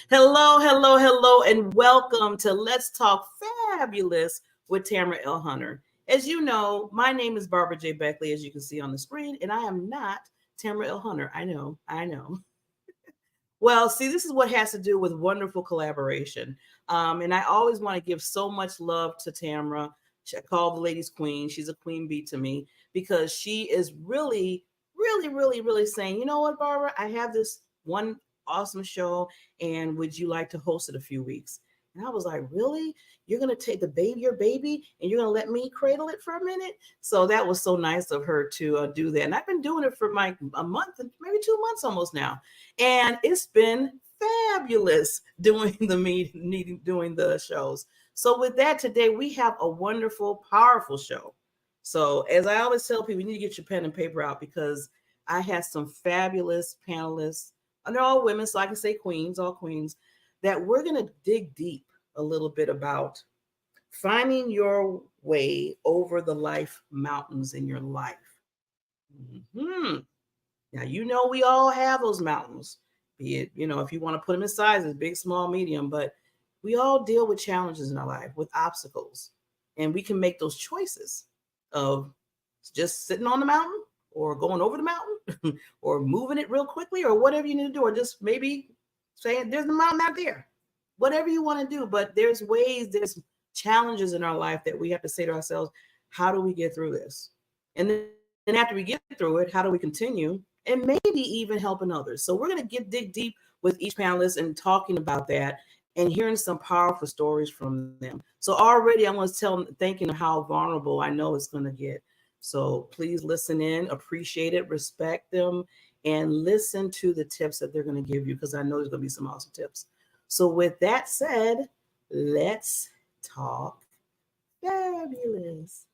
Hello, hello, hello, and welcome to Let's Talk Fabulous with Tamara L. Hunter. As you know, my name is Barbara J. Beckley, as you can see on the screen, and I am not Tamara L. Hunter. I know. Well, see, this is what has to do with wonderful collaboration. And I always want to give so much love to Tamara. I call the ladies queen. She's a queen bee to me because she is really saying, you know what, Barbara, I have this one awesome show, and would you like to host it a few weeks? And I was like, really? You're going to take your baby, and you're going to let me cradle it for a minute? So that was so nice of her to do that. And I've been doing it for like a month, maybe 2 months almost now. And it's been fabulous doing doing the shows. So with that, today we have a wonderful, powerful show. So as I always tell people, you need to get your pen and paper out because I had some fabulous panelists, and they're all women, so I can say queens, all queens, that we're going to dig deep a little bit about finding your way over the life mountains in your life. Mm-hmm. Now, you know, we all have those mountains, be it, if you want to put them in sizes, big, small, medium, but we all deal with challenges in our life, with obstacles, and we can make those choices of just sitting on the mountain or going over the mountain or moving it real quickly or whatever you need to do, or just maybe saying there's a mountain out there, whatever you want to do. But there's challenges in our life that we have to say to ourselves, how do we get through this? And then after we get through it, how do we continue? And maybe even helping others. So we're going to dig deep with each panelist and talking about that and hearing some powerful stories from them. So already I want to tell them, thinking of how vulnerable I know it's going to get. So please listen in, appreciate it, respect them, and listen to the tips that they're going to give you, because I know there's going to be some awesome tips. So with that said, let's talk fabulous.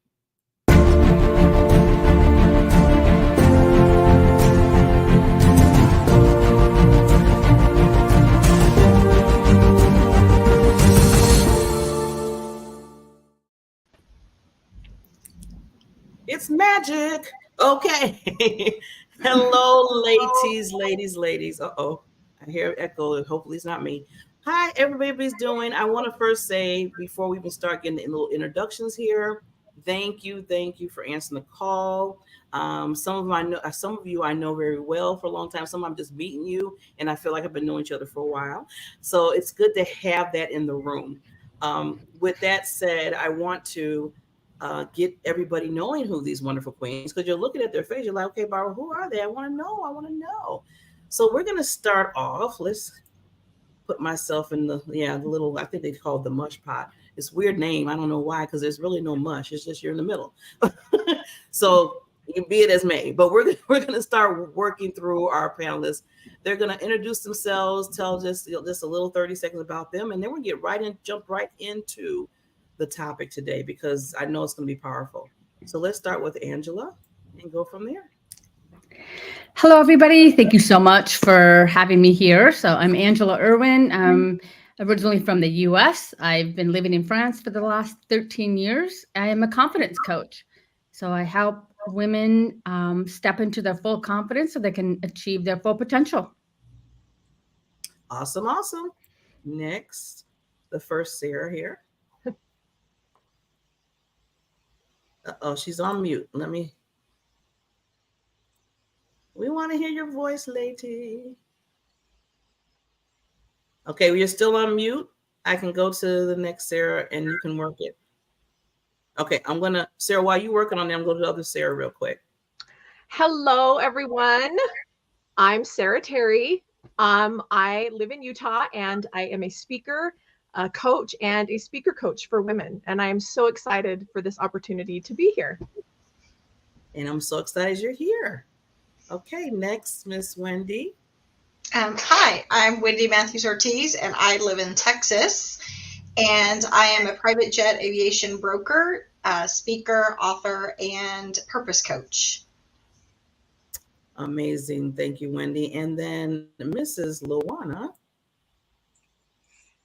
It's magic. Okay. Hello, ladies. Uh-oh. I hear echo. Hopefully it's not me. Hi, everybody's doing. I want to first say, before we even start getting the little introductions here, thank you for answering the call. Some of you I know very well for a long time. Some I'm just meeting you, and I feel like I've been knowing each other for a while. So it's good to have that in the room. With that said, I want to get everybody knowing who these wonderful queens, because you're looking at their face, you're like, okay, Barbara, who are they? I want to know. So we're going to start off. Let's put myself in the little, I think they call it the mush pot. It's a weird name. I don't know why, because there's really no mush. It's just you're in the middle. So you be it as may. But we're going to start working through our panelists. They're going to introduce themselves, tell just a little 30 seconds about them, and then we'll jump right into the topic today, because I know it's going to be powerful. So let's start with Angela and go from there. Hello, everybody. Thank you so much for having me here. So I'm Angela Irwin. I'm originally from the U.S. I've been living in France for the last 13 years. I am a confidence coach. So I help women step into their full confidence so they can achieve their full potential. Awesome. Next, the first Sara here. Uh-oh, she's on mute. We want to hear your voice, lady. Okay, we're still on mute. I can go to the next Sara and you can work it. Okay, Sara, while you're working on it, I'm going to the other Sara real quick. Hello, everyone. I'm Sara Terry. I live in Utah, and I am a speaker, a coach, and a speaker coach for women. And I am so excited for this opportunity to be here. And I'm so excited you're here. Okay, next, Miss Wendi. Hi, I'm Wendi Matthews-Ortiz, and I live in Texas. And I am a private jet aviation broker, speaker, author, and purpose coach. Amazing. Thank you, Wendi. And then Mrs. LaWanna.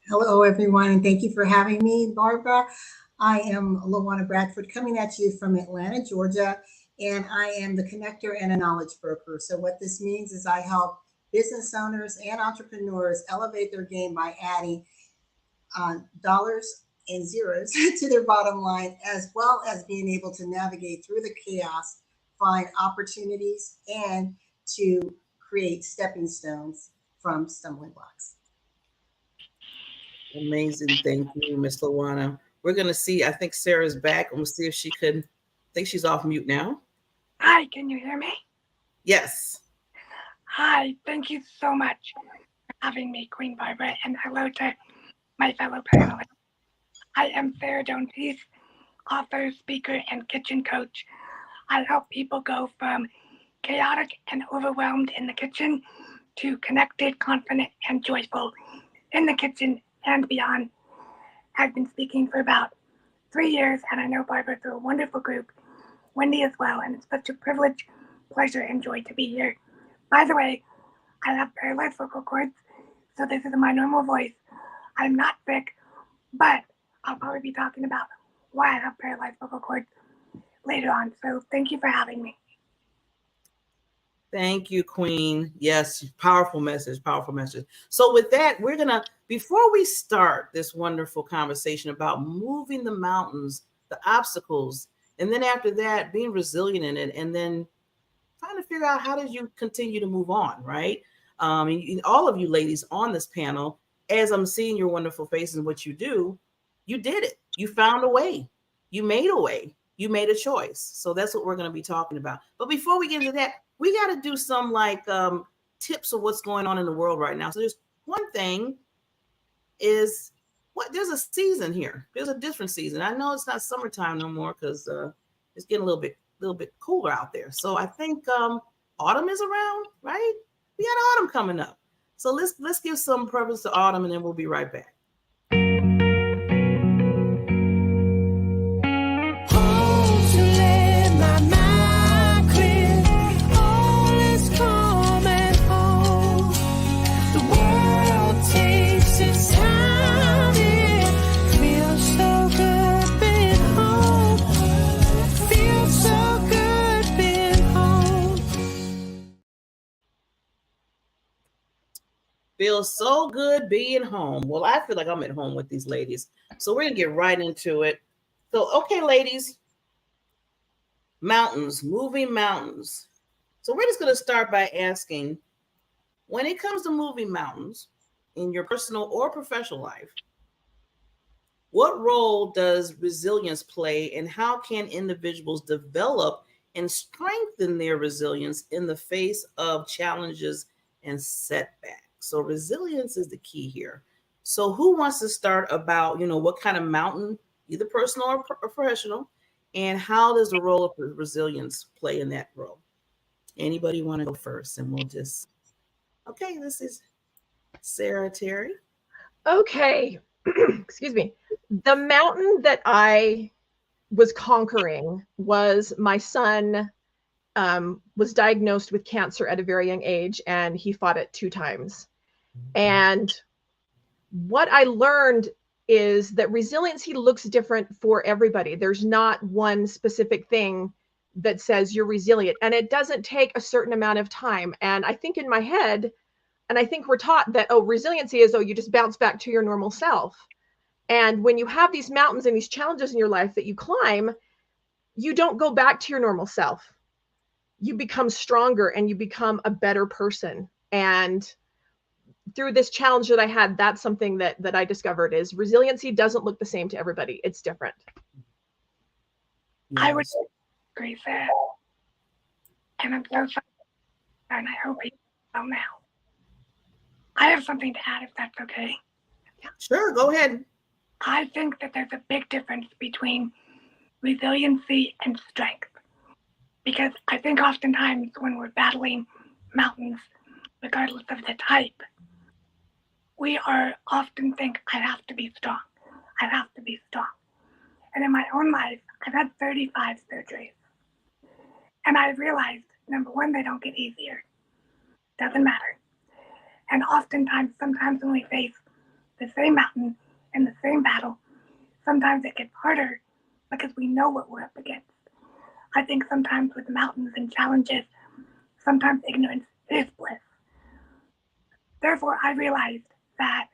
Hello, everyone, and thank you for having me, Barbara. I am LaWanna Bradford, coming at you from Atlanta, Georgia, and I am the connector and a knowledge broker. So what this means is I help business owners and entrepreneurs elevate their game by adding dollars and zeros to their bottom line, as well as being able to navigate through the chaos, find opportunities, and to create stepping stones from stumbling blocks. Amazing. Thank you, Miss LaWanna. We're going to see, I think Sarah's back. We'll see if she could. I think she's off mute now. Hi, can you hear me? Yes. Hi, thank you so much for having me, Queen Barbara, and hello to my fellow panelists. I am Sara Sutherland, author, speaker, and kitchen coach. I help people go from chaotic and overwhelmed in the kitchen to connected, confident, and joyful in the kitchen and beyond. I've been speaking for about 3 years, and I know Barbara through a wonderful group, Wendi as well, and it's such a privilege, pleasure, and joy to be here. By the way, I have paralyzed vocal cords, so this is my normal voice. I'm not sick, but I'll probably be talking about why I have paralyzed vocal cords later on. So thank you for having me. Thank you, Queen. Yes, powerful message, powerful message. So with that, we're going to, before we start this wonderful conversation about moving the mountains, the obstacles, and then after that, being resilient in it, and then trying to figure out how did you continue to move on, right? And all of you ladies on this panel, as I'm seeing your wonderful faces and what you do, you did it. You found a way. You made a way. You made a choice. So that's what we're going to be talking about. But before we get into that, we got to do some tips of what's going on in the world right now. So there's one thing is there's a season here. There's a different season. I know it's not summertime no more because it's getting a little bit cooler out there. So I think autumn is around, right? We got autumn coming up. So let's give some purpose to autumn, and then we'll be right back. Feels so good being home. Well, I feel like I'm at home with these ladies. So we're going to get right into it. So, okay, ladies, mountains, moving mountains. So we're just going to start by asking, when it comes to moving mountains in your personal or professional life, what role does resilience play, and how can individuals develop and strengthen their resilience in the face of challenges and setbacks? So resilience is the key here. So who wants to start about, what kind of mountain, either personal or professional, and how does the role of resilience play in that role? Anybody want to go first? And we'll just, okay, this is Sara Terry. Okay. Excuse me. The mountain that I was conquering was my son was diagnosed with cancer at a very young age, and he fought it 2 times. And what I learned is that resiliency looks different for everybody. There's not one specific thing that says you're resilient, and it doesn't take a certain amount of time. And I think in my head, and I think we're taught that, resiliency is, you just bounce back to your normal self. And when you have these mountains and these challenges in your life that you climb, you don't go back to your normal self. You become stronger and you become a better person. And through this challenge that I had, that's something that I discovered is resiliency doesn't look the same to everybody. It's different. Yes. I would agree with that. And I'm so sorry, and I hope you know now. I have something to add, if that's okay. Sure, go ahead. I think that there's a big difference between resiliency and strength. Because I think oftentimes when we're battling mountains, regardless of the type, we are often think, I have to be strong. I have to be strong. And in my own life, I've had 35 surgeries. And I realized, number one, they don't get easier. Doesn't matter. And oftentimes, sometimes when we face the same mountain and the same battle, sometimes it gets harder because we know what we're up against. I think sometimes with mountains and challenges, sometimes ignorance is bliss. therefore, I realized that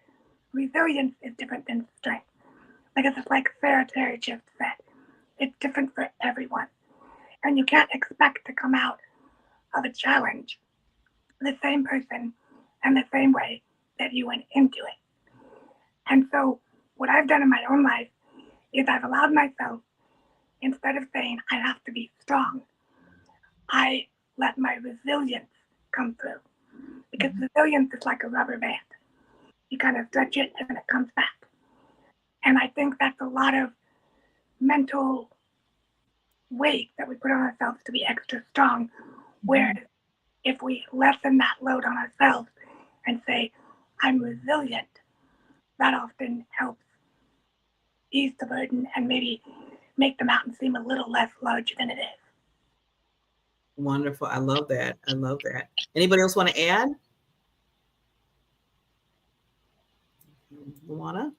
resilience is different than strength. Like it's like Sara Terry just said, it's different for everyone. And you can't expect to come out of a challenge the same person and the same way that you went into it. And so what I've done in my own life is I've allowed myself, instead of saying I have to be strong, I let my resilience come through. Because resilience is like a rubber band. You kind of stretch it and it comes back. And I think that's a lot of mental weight that we put on ourselves to be extra strong. Whereas if we lessen that load on ourselves and say, I'm resilient, that often helps ease the burden and maybe make the mountain seem a little less large than it is. Wonderful. I love that. I love that. Anybody else want to add? LaWanna?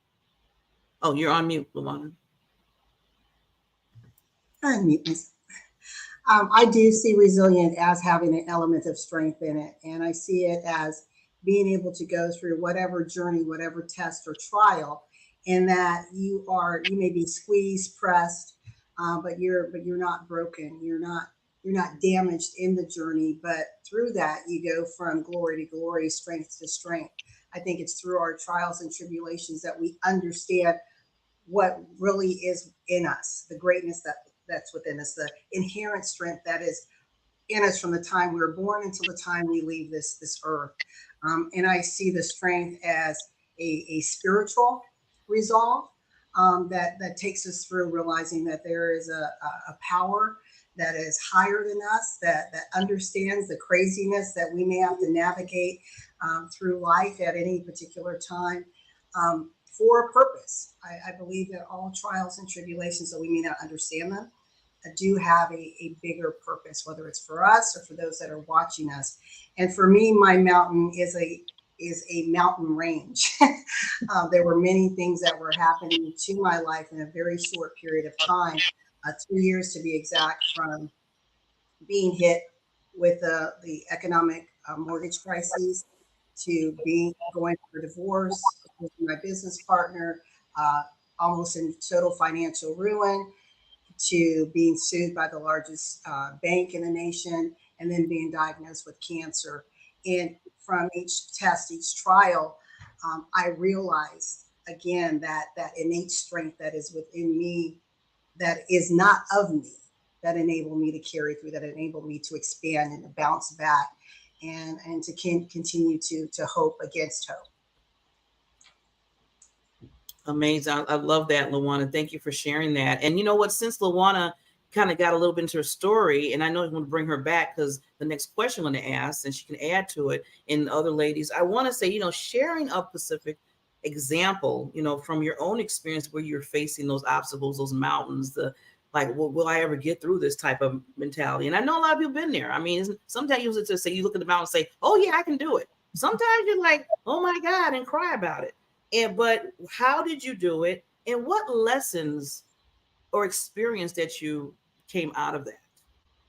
Oh, you're on mute, LaWanna. Unmute myself. I do see resilient as having an element of strength in it. And I see it as being able to go through whatever journey, whatever test or trial, and that you may be squeezed, pressed, but you're not broken. You're not damaged in the journey, but through that you go from glory to glory, strength to strength. I think it's through our trials and tribulations that we understand what really is in us, the greatness that's within us, the inherent strength that is in us from the time we were born until the time we leave this earth. And I see the strength as a spiritual resolve that takes us through realizing that there is a power that is higher than us, that understands the craziness that we may have to navigate through life at any particular time for a purpose. I believe that all trials and tribulations, though we may not understand them, do have a bigger purpose, whether it's for us or for those that are watching us. And for me, my mountain is a mountain range. There were many things that were happening to my life in a very short period of time, 2 years to be exact, from being hit with the economic mortgage crises to going through divorce with my business partner, almost in total financial ruin, to being sued by the largest bank in the nation, and then being diagnosed with cancer. And from each test, each trial, I realized again that innate strength that is within me, that is not of me, that enabled me to carry through, that enabled me to expand and to bounce back and to continue to hope against hope. Amazing. I love that, LaWanna. Thank you for sharing that. And you know what, since LaWanna kind of got a little bit into her story, and I know I'm going to bring her back because the next question I'm going to ask, and she can add to it, and other ladies, I want to say, sharing a specific example, from your own experience where you're facing those obstacles, those mountains, will I ever get through this type of mentality? And I know a lot of people been there. I mean, sometimes you just say, you look at the mountain and say, oh yeah, I can do it. Sometimes you're like, oh my God, and cry about it. But how did you do it? And what lessons or experience that you came out of that?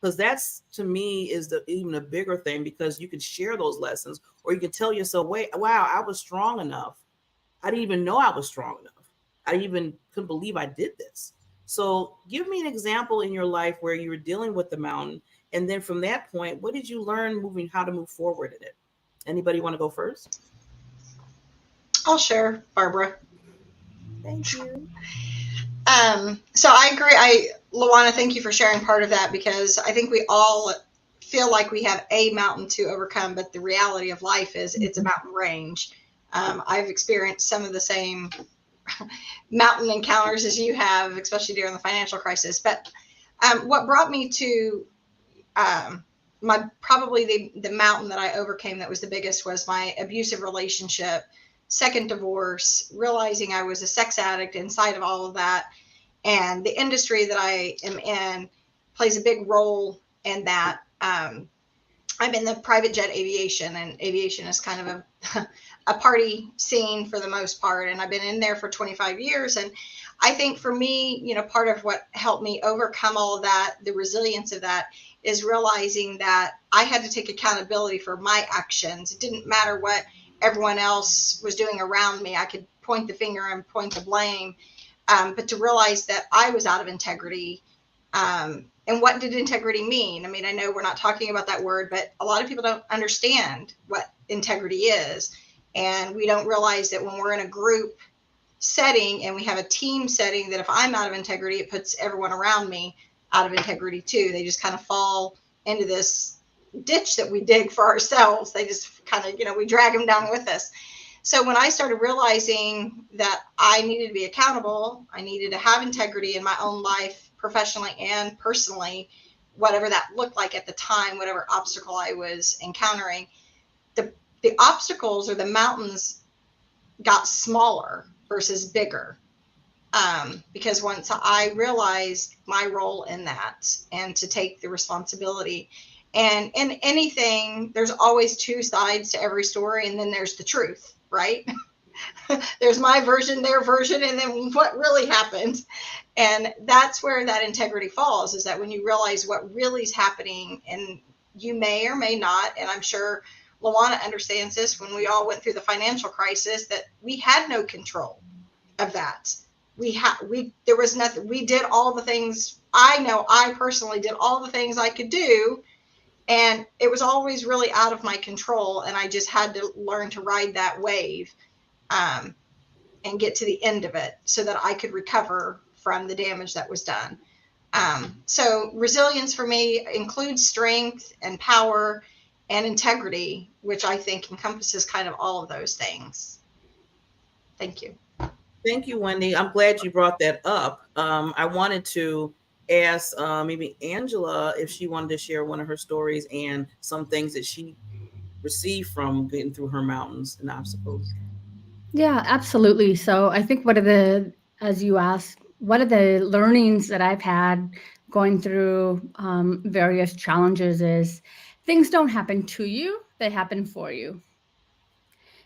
Because that's, to me, is even a bigger thing, because you can share those lessons, or you can tell yourself, wow, I was strong enough. I didn't even know I was strong enough. I even couldn't believe I did this. So give me an example in your life where you were dealing with the mountain. And then from that point, what did you learn how to move forward in it? Anybody want to go first? I'll share, Barbara. Thank you. So I agree. LaWanna, thank you for sharing part of that, because I think we all feel like we have a mountain to overcome, but the reality of life is it's a mountain range. I've experienced some of the same mountain encounters as you have, especially during the financial crisis. But what brought me to probably the mountain that I overcame that was the biggest was my abusive relationship, second divorce, realizing I was a sex addict inside of all of that. And the industry that I am in plays a big role in that. I'm in the private jet aviation, and aviation is kind of a party scene for the most part. And I've been in there for 25 years. And I think for me, part of what helped me overcome all of that, the resilience of that, is realizing that I had to take accountability for my actions. It didn't matter what everyone else was doing around me. I could point the finger and point the blame, but to realize that I was out of integrity. And what did integrity mean? I mean, I know we're not talking about that word, but a lot of people don't understand what integrity is. And we don't realize that when we're in a group setting and we have a team setting, that if I'm out of integrity, it puts everyone around me out of integrity too. They just kind of fall into this ditch that we dig for ourselves. They just kind of, we drag them down with us. So when I started realizing that I needed to be accountable, I needed to have integrity in my own life, professionally and personally, whatever that looked like at the time, whatever obstacle I was encountering, the obstacles or the mountains got smaller versus bigger. Because once I realized my role in that and to take the responsibility, and in anything, there's always two sides to every story. And then there's the truth, right? There's my version, their version, and then what really happened. And that's where that integrity falls, is that when you realize what really is happening, and you may or may not, and I'm sure LaWanna understands this, when we all went through the financial crisis, that we had no control of that. There was nothing. We did all the things. I know I personally did all the things I could do, and it was always really out of my control. And I just had to learn to ride that wave, and get to the end of it so that I could recover from the damage that was done. So resilience for me includes strength and power and integrity, which I think encompasses kind of all of those things. Thank you. Thank you, Wendi. I'm glad you brought that up. I wanted to ask maybe Angela if she wanted to share one of her stories and some things that she received from getting through her mountains and obstacles. Yeah, absolutely. So I think as you asked, one of the learnings that I've had going through various challenges is things don't happen to you, they happen for you.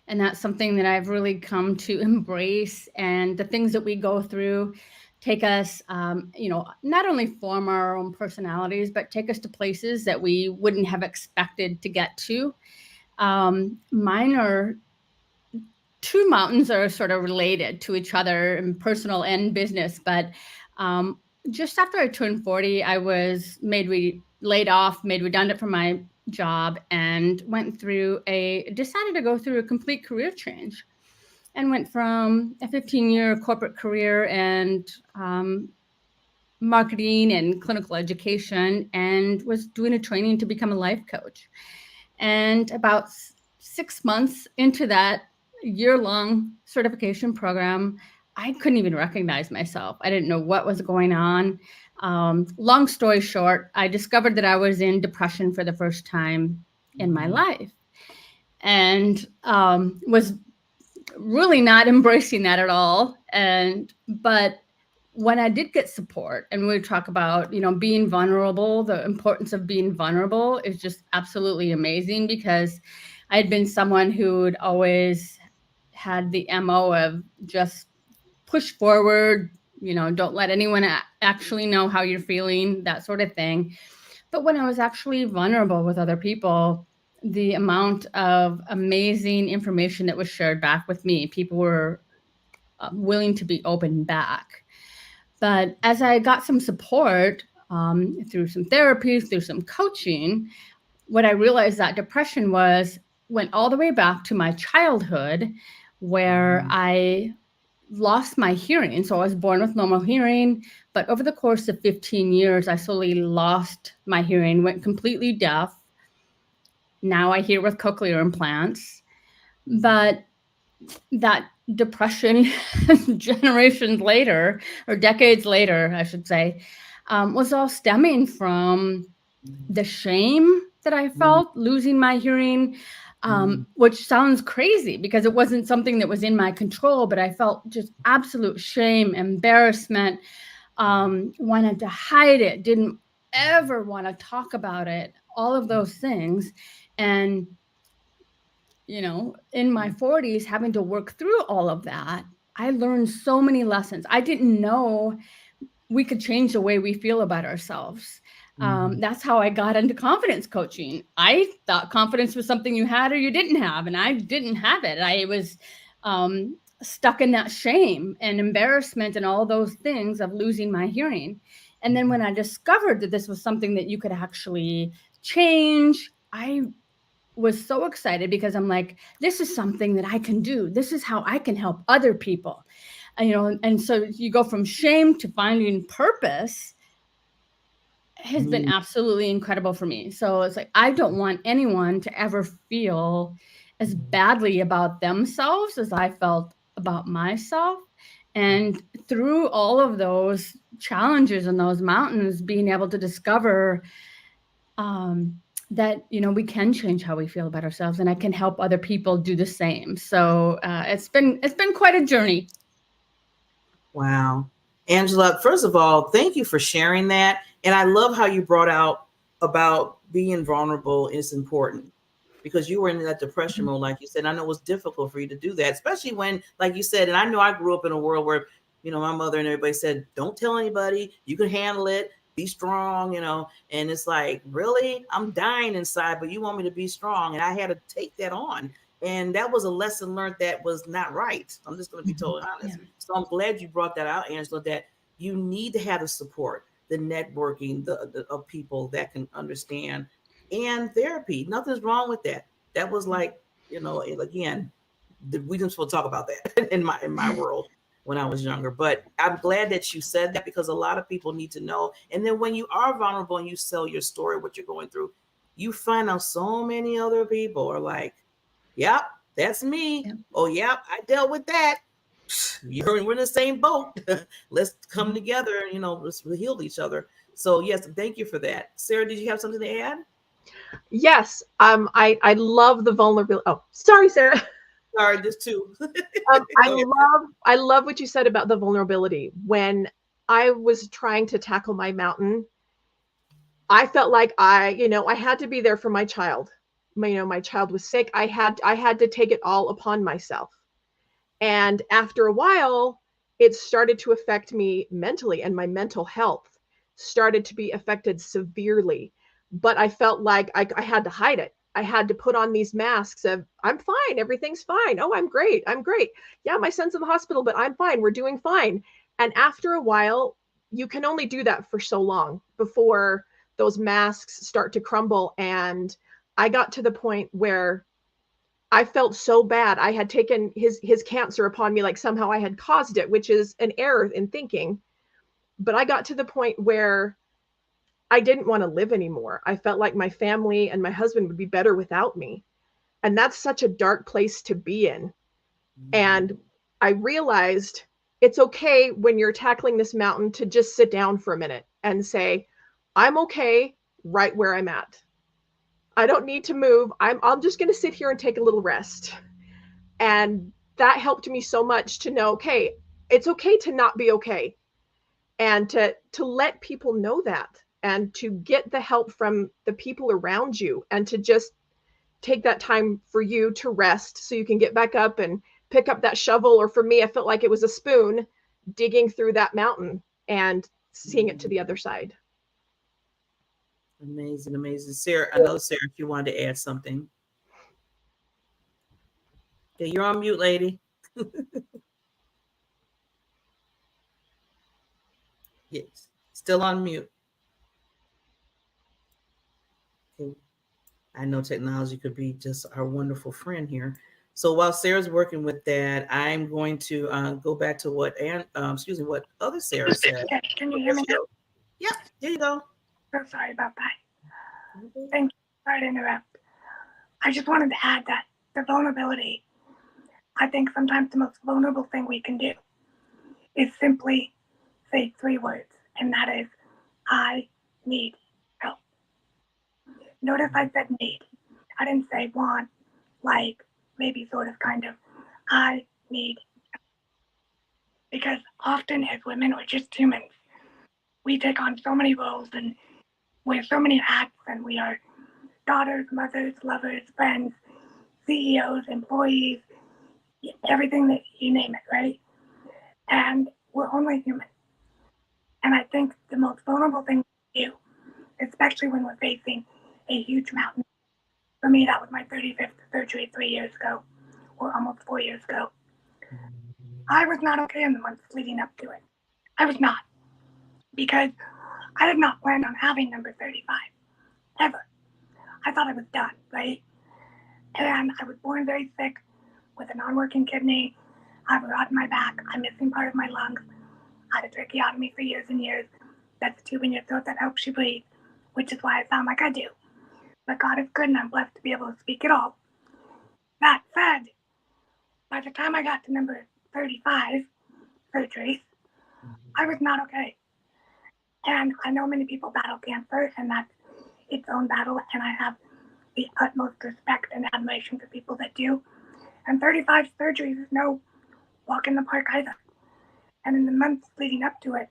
And that's something that I've really come to embrace. And the things that we go through take us, not only form our own personalities, but take us to places that we wouldn't have expected to get to. Mine are two mountains are sort of related to each other in personal and business. But just after I turned 40, I was laid off, made redundant from my job, and decided to go through a complete career change, and went from a 15-year corporate career and marketing and clinical education, and was doing a training to become a life coach. And about 6 months into that year-long certification program, I couldn't even recognize myself. I didn't know what was going on. Long story short, I discovered that I was in depression for the first time in my life, and was really not embracing that at all. But when I did get support, and we talk about, being vulnerable, the importance of being vulnerable is just absolutely amazing, because I had been someone who had always had the MO of just push forward, don't let anyone actually know how you're feeling, that sort of thing. But when I was actually vulnerable with other people, the amount of amazing information that was shared back with me, people were willing to be open back. But as I got some support through some therapies, through some coaching, what I realized that depression went all the way back to my childhood, where I lost my hearing. So I was born with normal hearing, but over the course of 15 years, I slowly lost my hearing, went completely deaf. Now I hear with cochlear implants. But that depression generations later, or decades later, I should say, was all stemming from the shame that I felt losing my hearing, which sounds crazy because it wasn't something that was in my control, but I felt just absolute shame, embarrassment, wanted to hide it, didn't ever want to talk about it, all of those things. And, in my 40s, having to work through all of that, I learned so many lessons. I didn't know we could change the way we feel about ourselves. That's how I got into confidence coaching. I thought confidence was something you had or you didn't have, and I didn't have it. I was stuck in that shame and embarrassment and all those things of losing my hearing. And then when I discovered that this was something that you could actually change, I was so excited because I'm like, this is something that I can do. This is how I can help other people. And, and so you go from shame to finding purpose has been absolutely incredible for me. So it's like, I don't want anyone to ever feel as badly about themselves as I felt about myself. And through all of those challenges and those mountains, being able to discover that, we can change how we feel about ourselves, and I can help other people do the same. So it's been quite a journey. Wow. Angela, first of all, thank you for sharing that. And I love how you brought out about being vulnerable is important, because you were in that depression mode, like you said. I know it was difficult for you to do that, especially when, like you said, and I know I grew up in a world where, my mother and everybody said, don't tell anybody, you can handle it, be strong, and it's like, really, I'm dying inside, but you want me to be strong. And I had to take that on. And that was a lesson learned that was not right. I'm just going to be totally honest. Yeah. So I'm glad you brought that out, Angela, that you need to have the support, the networking of people that can understand, and therapy. Nothing's wrong with that. That was like, again, we didn't supposed to talk about that in my world when I was younger. But I'm glad that you said that, because a lot of people need to know. And then when you are vulnerable and you tell your story, what you're going through, you find out so many other people are like, yep, that's me. Yep. Oh, yep, I dealt with that. We're in the same boat. Let's come together and, let's heal each other. So yes, thank you for that. Sara, did you have something to add? Yes. I love the vulnerability. Oh, sorry, Sara. Sorry, just two. I love what you said about the vulnerability. When I was trying to tackle my mountain, I felt like I had to be there for my child. My child was sick. I had to take it all upon myself. And after a while, it started to affect me mentally, and my mental health started to be affected severely. But I felt like I had to hide it. I had to put on these masks of, I'm fine, everything's fine. Oh, I'm great. Yeah, my son's in the hospital, but I'm fine. We're doing fine. And after a while, you can only do that for so long before those masks start to crumble. And I got to the point where I felt so bad. I had taken his cancer upon me, like somehow I had caused it, which is an error in thinking. But I got to the point where I didn't want to live anymore. I felt like my family and my husband would be better without me. And that's such a dark place to be in. Mm-hmm. And I realized it's okay when you're tackling this mountain to just sit down for a minute and say, I'm okay right where I'm at. I don't need to move. I'm just going to sit here and take a little rest. And that helped me so much to know, okay, it's okay to not be okay. And to let people know that, and to get the help from the people around you, and to just take that time for you to rest so you can get back up and pick up that shovel. Or for me, I felt like it was a spoon digging through that mountain and seeing it to the other side. Amazing, amazing. Sara, I know, Sara, if you wanted to add something. Yeah, you're on mute, lady. Yes, still on mute. Okay. I know technology could be just our wonderful friend here. So while Sara's working with that, I'm going to go back to what what other Sara said. Yeah, can you hear me now? Yeah, there you go. So sorry about that. Thank you. Sorry to interrupt. I just wanted to add that the vulnerability, I think sometimes the most vulnerable thing we can do is simply say 3 words, and that is, I need help. Notice I said need. I didn't say want, like, maybe sort of kind of. I need help. Because often as women, we're just humans. We take on so many roles and wear so many hats, and we are daughters, mothers, lovers, friends, CEOs, employees, everything that you name it, right? And we're only human. And I think the most vulnerable thing we do especially when we're facing a huge mountain. For me, that was my 35th surgery 3 years ago, or almost 4 years ago. I was not okay in the months leading up to it. I was not, because I did not plan on having number 35, ever. I thought I was done, right? And I was born very sick with a non-working kidney. I have a rod in my back. I'm missing part of my lungs. I had a tracheotomy for years and years. That's a tube in your throat that helps you breathe, which is why I sound like I do. But God is good, and I'm blessed to be able to speak it all. That said, by the time I got to number 35 surgeries, I was not okay. And I know many people battle cancer, and that's its own battle, and I have the utmost respect and admiration for people that do. And 35 surgeries is no walk in the park either. And in the months leading up to it,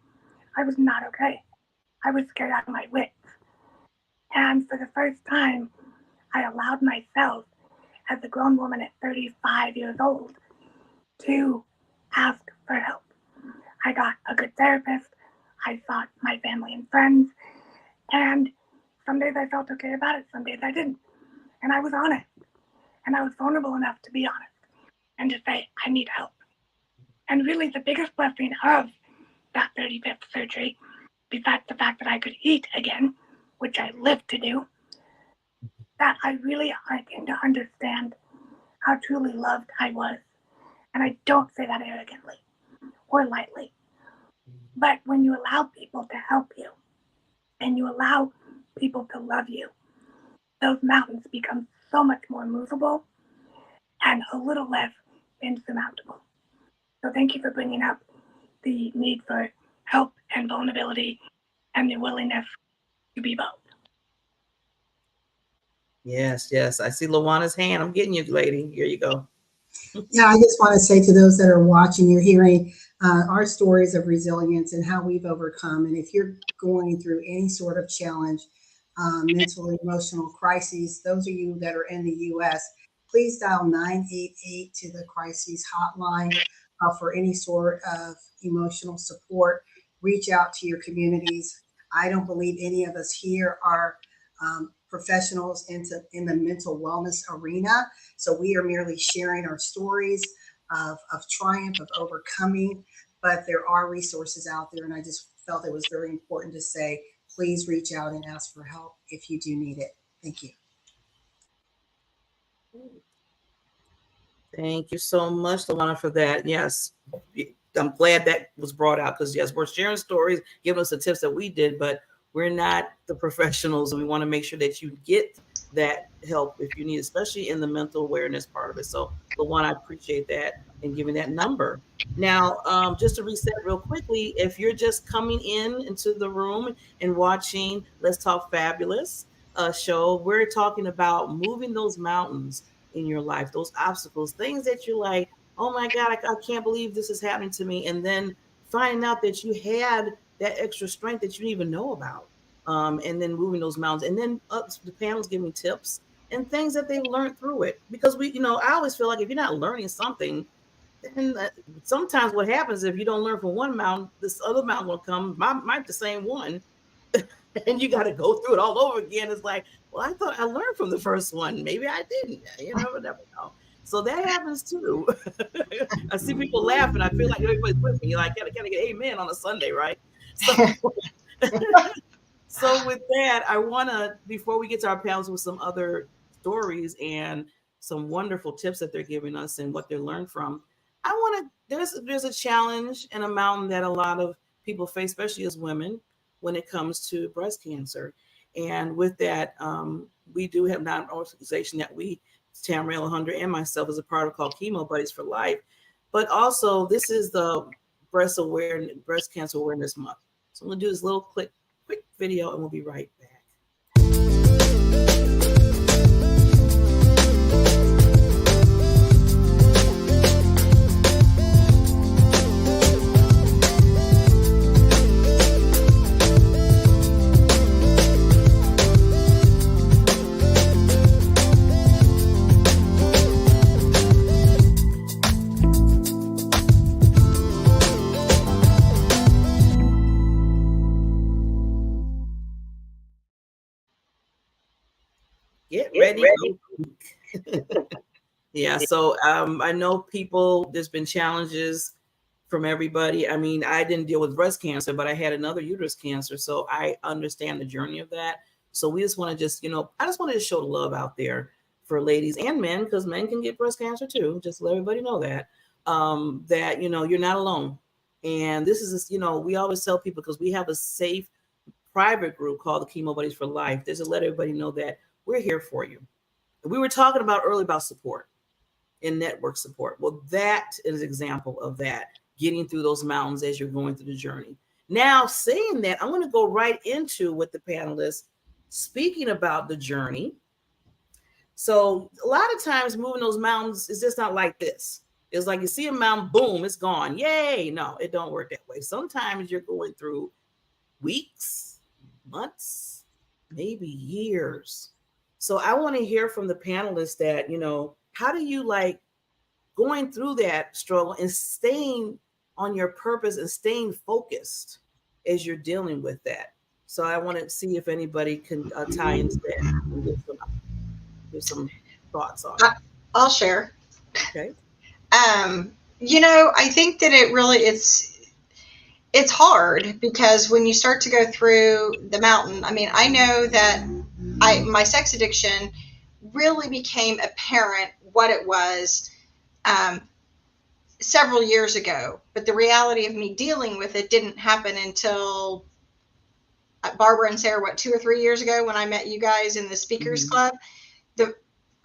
I was not okay. I was scared out of my wits. And for the first time, I allowed myself, as a grown woman at 35 years old, to ask for help. I got a good therapist. I sought my family and friends. And some days I felt okay about it, some days I didn't. And I was honest. And I was vulnerable enough to be honest and to say, I need help. And really the biggest blessing of that 35th surgery, besides the fact that I could eat again, which I lived to do, that I came to understand how truly loved I was. And I don't say that arrogantly or lightly. But when you allow people to help you and you allow people to love you, those mountains become so much more movable and a little less insurmountable. So thank you for bringing up the need for help and vulnerability and the willingness to be both. Yes, yes. I see LaWanna's hand. I'm getting you, lady. Here you go. Yeah, I just want to say to those that are watching, you're hearing our stories of resilience and how we've overcome. And if you're going through any sort of challenge, mental and emotional crises, those of you that are in the U.S., please dial 988 to the crises hotline for any sort of emotional support. Reach out to your communities. I don't believe any of us here are professionals in the mental wellness arena. So we are merely sharing our stories of triumph, of overcoming, but there are resources out there. And I just felt it was very important to say, please reach out and ask for help if you do need it. Thank you. Thank you so much, LaWanna, for that. Yes, I'm glad that was brought out because, yes, we're sharing stories, giving us the tips that we did, but we're not the professionals, and we want to make sure that you get that help if you need, especially in the mental awareness part of it. So, LaWanna, I appreciate that and giving that number. Now, just to reset real quickly, if you're just coming into the room and watching Let's Talk Fabulous show, we're talking about moving those mountains in your life, those obstacles, things that you're like, oh my God, I can't believe this is happening to me. And then finding out that you had that extra strength that you didn't even know about. And then moving those mountains. And then the panel's giving tips and things that they learned through it. Because I always feel like if you're not learning something, then sometimes what happens if you don't learn from one mountain, this other mountain will come, might the same one, and you got to go through it all over again. It's like, well, I thought I learned from the first one. Maybe I didn't. You never know. So that happens too. I see people laughing. I feel like everybody's with me. Like, gotta get amen on a Sunday, right? So with that, I want to, before we get to our panels with some other stories and some wonderful tips that they're giving us and what they learned from, I want to, there's a challenge and a mountain that a lot of people face, especially as women, when it comes to breast cancer. And with that, we do have an organization that Tamara L. and myself is a part of called Chemo Buddies for Life. But also, this is the breast cancer awareness month. So I'm going to do this little quick video and we'll be right back. Get ready. Yeah. So I know people, there's been challenges from everybody. I mean, I didn't deal with breast cancer, but I had another uterus cancer. So I understand the journey of that. So we just want to just, I just wanted to show the love out there for ladies and men, because men can get breast cancer too. Just let everybody know that, that, you're not alone. And this is, we always tell people, because we have a safe private group called the Chemo Buddies for Life. There's to let everybody know that we're here for you. We were talking about earlier about support and network support. Well, that is an example of that, getting through those mountains as you're going through the journey. Now, saying that, I'm going to go right into with the panelists speaking about the journey. So a lot of times moving those mountains is just not like this. It's like you see a mountain, boom, it's gone. Yay. No, it don't work that way. Sometimes you're going through weeks, months, maybe years. So I want to hear from the panelists that, how do you like going through that struggle and staying on your purpose and staying focused as you're dealing with that? So I want to see if anybody can tie into that and give some thoughts on it. I'll share. Okay. I think that it's hard, because when you start to go through the mountain, I mean, I know that my sex addiction really became apparent what it was several years ago, but the reality of me dealing with it didn't happen until Barbara and Sarah, 2 or 3 years ago, when I met you guys in the Speakers Club.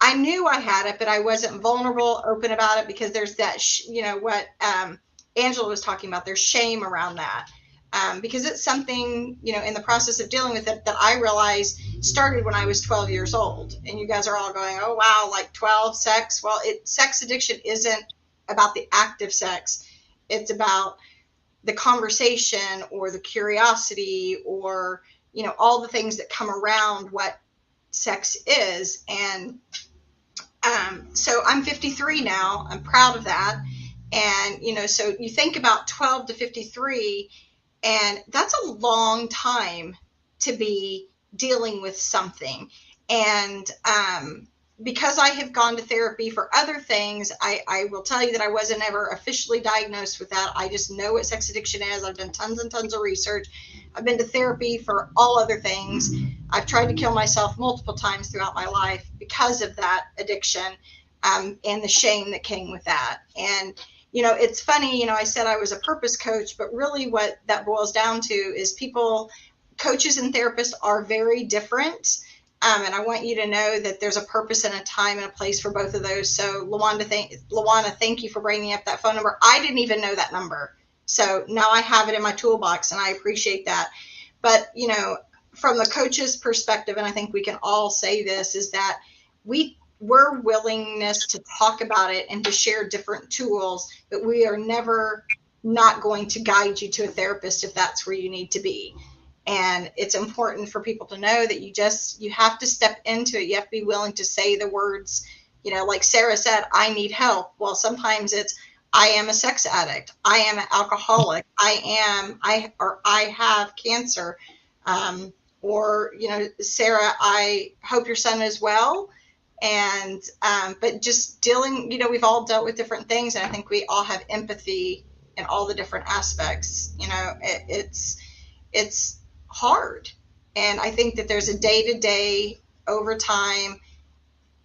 I knew I had it, but I wasn't vulnerable, open about it, because there's that, what Angela was talking about, there's shame around that. Because it's something, in the process of dealing with it, that I realized started when I was 12 years old. And you guys are all going, oh, wow, like 12, sex. Well, sex addiction isn't about the act of sex. It's about the conversation or the curiosity or, all the things that come around what sex is. And so I'm 53 now. I'm proud of that. And, so you think about 12 to 53, and that's a long time to be dealing with something. And because I have gone to therapy for other things, I will tell you that I wasn't ever officially diagnosed with that. I just know what sex addiction is. I've done tons and tons of research. I've been to therapy for all other things. I've tried to kill myself multiple times throughout my life because of that addiction, and the shame that came with that. And it's funny, I said I was a purpose coach, but really what that boils down to is coaches and therapists are very different. And I want you to know that there's a purpose and a time and a place for both of those. So LaWanna, thank you for bringing up that phone number. I didn't even know that number. So now I have it in my toolbox, and I appreciate that. But, from the coach's perspective, and I think we can all say this, is that we're willingness to talk about it and to share different tools, but we are never not going to guide you to a therapist if that's where you need to be. And it's important for people to know that you have to step into it. You have to be willing to say the words, like Sarah said, I need help. Well, sometimes it's, I am a sex addict. I am an alcoholic. I have cancer. Or, Sarah, I hope your son is well. And, but just dealing, we've all dealt with different things. And I think we all have empathy in all the different aspects. It's hard. And I think that there's a day-to-day over time.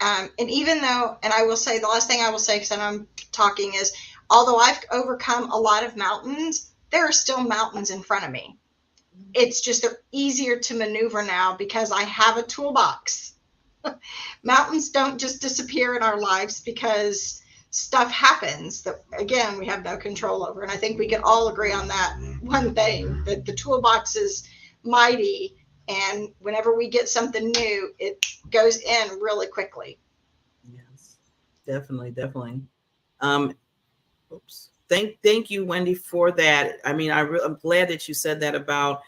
And even though, and I will say, the last thing I will say, because I know I'm talking, is although I've overcome a lot of mountains, there are still mountains in front of me. It's just they're easier to maneuver now because I have a toolbox. Mountains don't just disappear in our lives because stuff happens that, again, we have no control over. And I think we can all agree on that one thing, that the toolbox is mighty. And whenever we get something new, it goes in really quickly. Yes, definitely. Oops. Thank you, Wendi, for that. I mean, I'm glad that you said that about,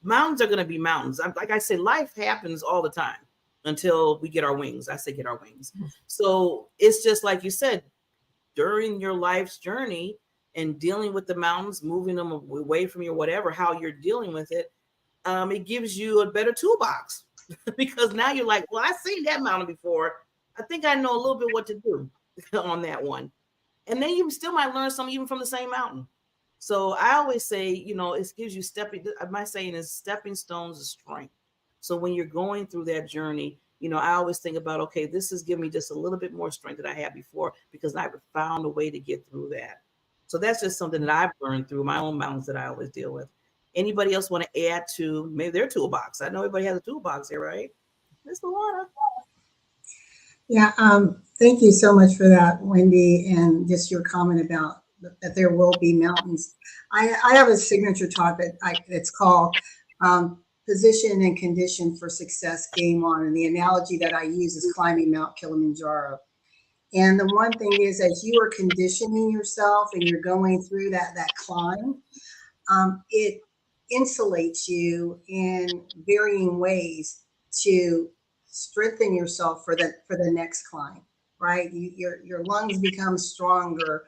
mountains are going to be mountains. Like I say, life happens all the time until we get our wings. I say get our wings. So it's just like you said, during your life's journey and dealing with the mountains, moving them away from you, whatever, how you're dealing with it, it gives you a better toolbox because now you're like, well, I've seen that mountain before. I think I know a little bit what to do on that one. And then you still might learn something even from the same mountain. So I always say, it gives you my saying is stepping stones of strength. So when you're going through that journey, I always think about, okay, this is giving me just a little bit more strength than I had before because I've found a way to get through that. So that's just something that I've learned through my own mountains that I always deal with. Anybody else want to add to maybe their toolbox? I know everybody has a toolbox here, right? Miss LaWanna. Yeah, thank you so much for that, Wendi, and just your comment about that there will be mountains. I have a signature talk it's called Position and Condition for Success Game On, and the analogy that I use is climbing Mount Kilimanjaro. And the one thing is, as you are conditioning yourself and you're going through that climb, it insulates you in varying ways to strengthen yourself for the next climb, right? Your lungs become stronger